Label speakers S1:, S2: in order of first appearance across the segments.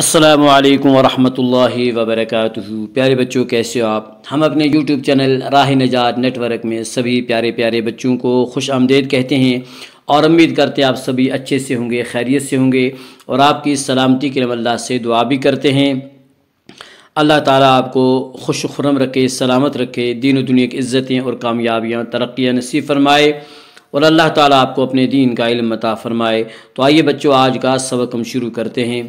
S1: السلام علیکم ورحمۃ اللہ وبرکاتہ۔ پیارے بچوں، کیسے ہو آپ؟ ہم اپنے یوٹیوب چینل راہ نجات نیٹ ورک میں سبھی پیارے پیارے بچوں کو خوش آمدید کہتے ہیں اور امید کرتے ہیں آپ سبھی اچھے سے ہوں گے، خیریت سے ہوں گے، اور آپ کی سلامتی کے لیے اللہ سے دعا بھی کرتے ہیں۔ اللہ تعالیٰ آپ کو خوش و خرم رکھے، سلامت رکھے، دین و دنیا کی عزتیں اور کامیابیاں، ترقیاں نصیب فرمائے، اور اللہ تعالیٰ آپ کو اپنے دین کا علم عطا فرمائے۔ تو آئیے بچوں، آج کا سبق ہم شروع کرتے ہیں۔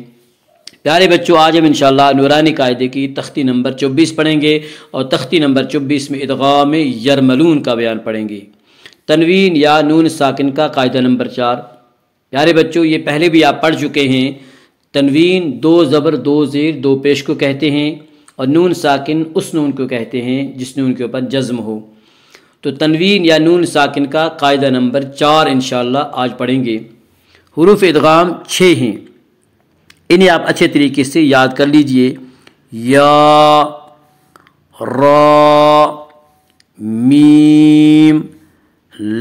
S1: پیارے بچوں، آج ہم انشاءاللہ نورانی قاعدے کی تختی نمبر 24 پڑھیں گے، اور تختی نمبر 24 میں ادغام یرملون کا بیان پڑھیں گے۔ تنوین یا نون ساکن کا قاعدہ نمبر 4۔ پیارے بچوں، یہ پہلے بھی آپ پڑھ چکے ہیں۔ تنوین 2 زبر 2 زیر 2 پیش کو کہتے ہیں، اور نون ساکن اس نون کو کہتے ہیں جس نون کے اوپر جزم ہو۔ تو تنوین یا نون ساکن کا قاعدہ نمبر 4 انشاءاللہ آج پڑھیں گے۔ حروف ادغام 6 ہیں، انہیں آپ اچھے طریقے سے یاد کر لیجئے۔ یا، را، میم،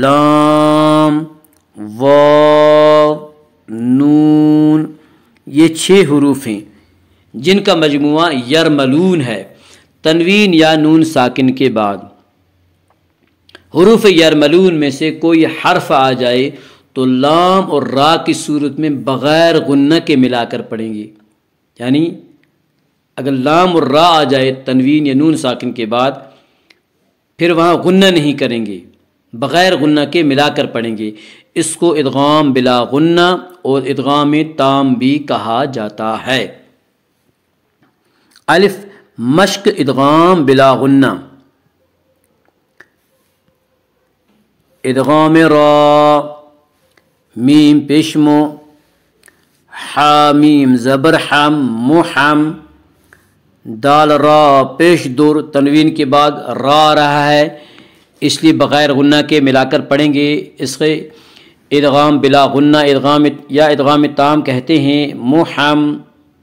S1: لام، واو، نون، یہ 6 حروف ہیں جن کا مجموعہ یرملون ہے۔ تنوین یا نون ساکن کے بعد حروف یرملون میں سے کوئی حرف آ جائے تو لام اور را کی صورت میں بغیر غنہ کے ملا کر پڑھیں گے۔ یعنی اگر لام اور را آ جائے تنوین یا نون ساکن کے بعد، پھر وہاں غنہ نہیں کریں گے، بغیر غنہ کے ملا کر پڑھیں گے۔ اس کو ادغام بلا غنہ اور ادغام تام بھی کہا جاتا ہے۔ الف مشق ادغام بلا غنہ، ادغام را، میم پیشمو، حامیم زبر حم، محم، دال را پیش دور، تنوین کے بعد را رہا ہے اس لیے بغیر غنہ کے ملا کر پڑھیں گے۔ اس کے ادغام بلا غنہ یا ادغام تام کہتے ہیں۔ محم،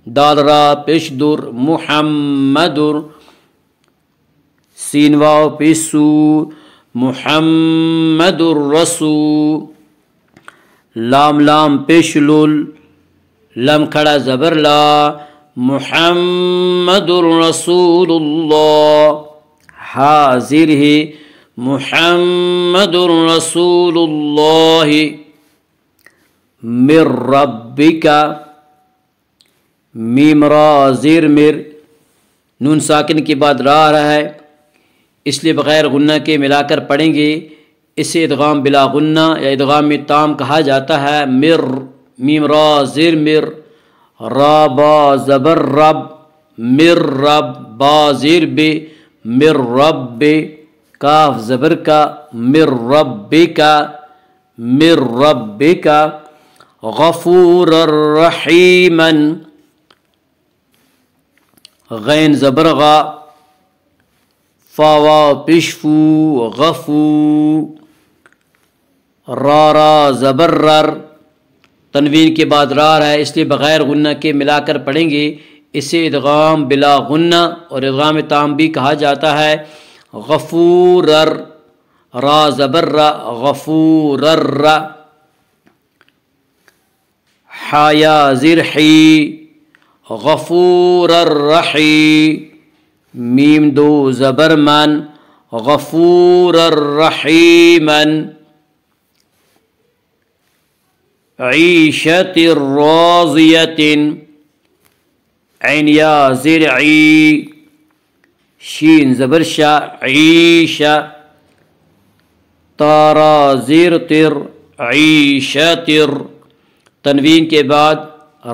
S1: دال را پیش دور، محمدر، سین واو پیسو، محمد الرسول، لام لام پیش لول، لم کھڑا زبر لا، محمد الرسول اللہ، حاضر ہے، محمد الرسول اللہ، من ربک، میم را زیر مر، نون ساکن کے بعد را رہا ہے اس لیے بغیر غنہ کے ملا کر پڑھیں گے۔ اسے ادغام بلا غنہ یا ادغام تام کہا جاتا ہے۔ مر، میم را زیر مر، را با زبر رب، مر رب، با زیر بے، مر رب، کاف زبر کا، مر رب کا، مر رب کا، غفور الرحیم، غین زبر غا، فا واو پیشفو، غفو، را را زبر رر، تنوین کے بعد را ہے اس لیے بغیر غنہ کے ملا کر پڑھیں گے۔ اسے ادغام بلا غنہ اور ادغام تام بھی کہا جاتا ہے۔ غفورر، را زبر را، غفورر، حایا زرحی، غفور الرحی، میم 2 زبر من، غفور الرحیمن، عیشت راضیت، عین یا زرعی، شین زبر شا، عیشہ، تارا زیر تر، عیشتر، تنوین کے بعد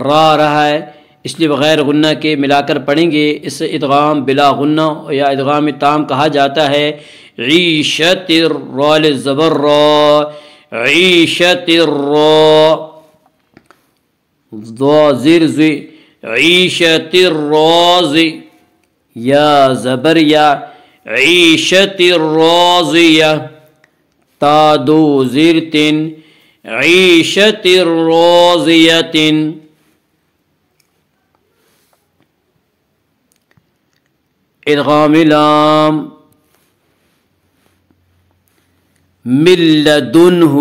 S1: را رہا ہے اس لیے بغیر غنہ کے ملا کر پڑھیں گے۔ اس ادغام بلا غنہ یا ادغام تام کہا جاتا ہے۔ عیشت را زبر را، عیشت را، ضا زیر زی، عیشت الراضی، یا زبر یا، عیشت الراضیہ، تا 2 زیر تن، عیشت الراضیۃ، ادغام لام، من لدنہ،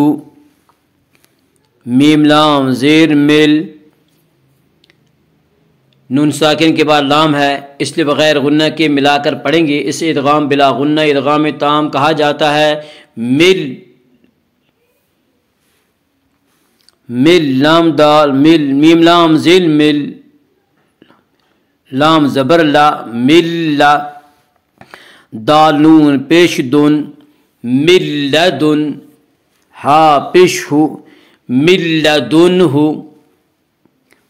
S1: میم لام زیر مل، نون ساکن کے بعد لام ہے اس لیے بغیر غنہ کے ملا کر پڑھیں گے، اسے ادغام بلا غنہ ادغام تام کہا جاتا ہے۔ مل مل لام دال مل میم لام ذل مل لام زبر لا مل لا دال نون پیش دن ملدن ہا پیش ہو ملدن ہو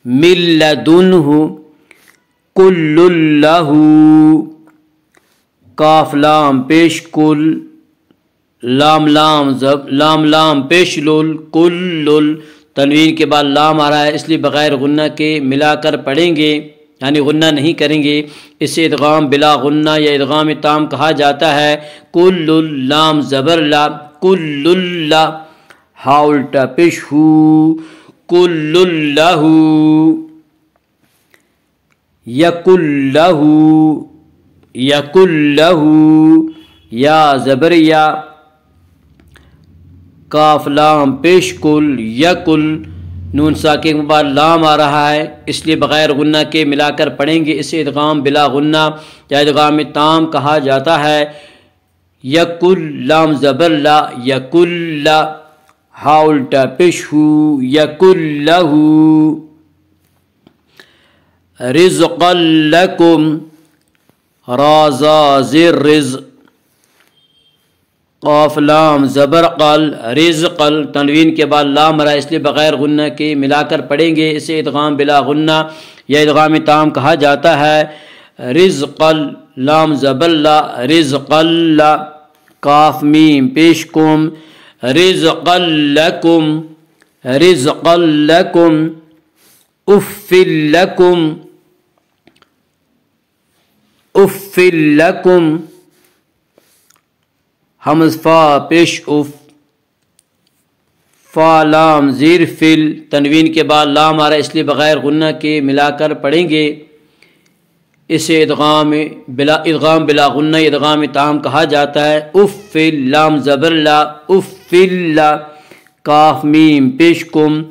S1: ملدن ہو کل اللہ کاف لام پیش کل لام لام پیش لول کل تنوین کے بعد لام آ رہا ہے اس لیے بغیر غنہ کے ملا کر پڑھیں گے، یعنی غنہ نہیں کریں گے، اسے ادغام بلا غنہ یا ادغام تام کہا جاتا ہے۔ کل لام زبر لا کل لا ہا الٹا پیش ہو کل اللہ یکلہ یکلہ یا زبر یا کاف لام پیش کل یکل نون ساکن کے بعد لام آ رہا ہے اس لیے بغیر غنہ کے ملا کر پڑھیں گے، اسے ادغام بلا غنہ یا ادغام تام کہا جاتا ہے۔ یکل لام زبر لا یکل ہا الٹا پیش ہو یکلہ رزقا لکم رازا زر رزق قاف لام زبر قل رزقل تنوین کے بعد لام رہا اس لیے بغیر غنہ کے ملا کر پڑھیں گے، اسے ادغام بلا غنہ یا ادغام تام کہا جاتا ہے۔ رزقل لام زبر لا رزقل کاف میم پیش کم رزقل لکم رزقل لکم افل لکم افل لکم حمز فا پیش اف فا لام زیر فل تنوین کے بعد لام آ رہا ہے اس لیے بغیر غنہ کے ملا کر پڑھیں گے، اسے ادغام بلا غنہ ادغام تام کہا جاتا ہے۔ افل لام زبر لا افل کاف میم پیش کم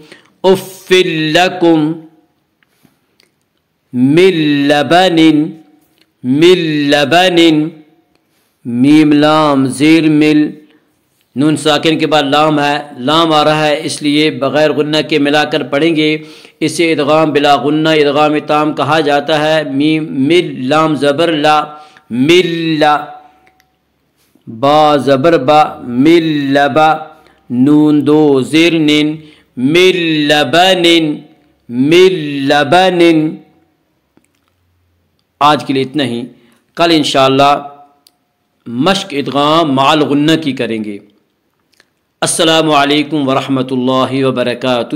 S1: افل لکم من لبن من لبن میم لام زیر مل نون ساکن کے بعد لام ہے، لام آ رہا ہے اس لیے بغیر غنہ کے ملا کر پڑھیں گے، اسے ادغام بلا غنہ ادغام تام کہا جاتا ہے۔ میم مل لام زبر لا مل با زبر با مل لبا نون دو زیر نن مل لبن مل لبن۔ آج کے لیے اتنا ہی، کل انشاءاللہ مشق ادغام مع الغنہ کی کریں گے۔ السلام علیکم ورحمۃ اللہ وبرکاتہ۔